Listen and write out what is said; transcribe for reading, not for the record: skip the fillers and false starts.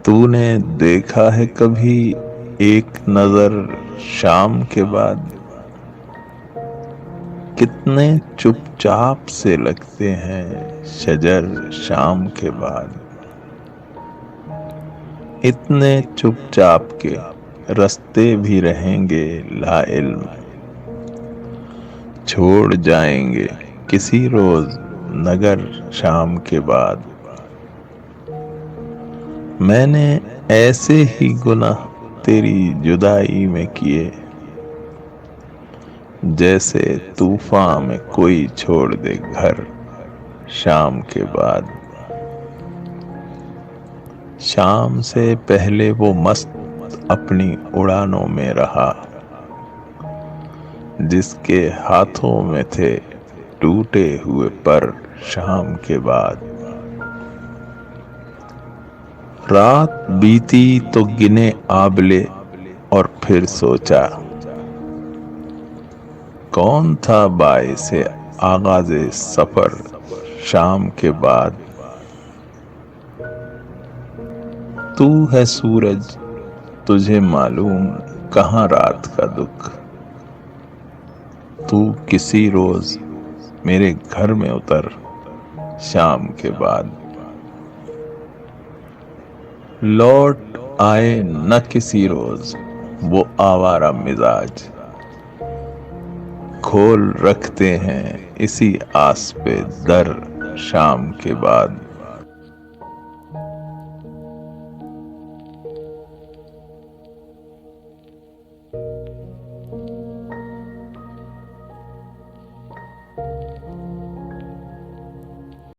तूने देखा है कभी एक नजर शाम के बाद कितने चुपचाप से लगते हैं शजर शाम के बाद। इतने चुपचाप के रास्ते भी रहेंगे लाइल्म, छोड़ जाएंगे किसी रोज नगर शाम के बाद। मैंने ऐसे ही गुनाह तेरी जुदाई में किए, जैसे तूफान में कोई छोड़ दे घर शाम के बाद। शाम से पहले वो मस्त अपनी उड़ानों में रहा, जिसके हाथों में थे टूटे हुए पर शाम के बाद। रात बीती तो गिने आबले और फिर सोचा, कौन था बाइसे आगाज़े सफर शाम के बाद। तू है सूरज, तुझे मालूम कहाँ रात का दुख। तू किसी रोज मेरे घर में उतर शाम के बाद। लौट आए न किसी रोज वो आवारा मिजाज, खोल रखते हैं इसी आस पे दर शाम के बाद।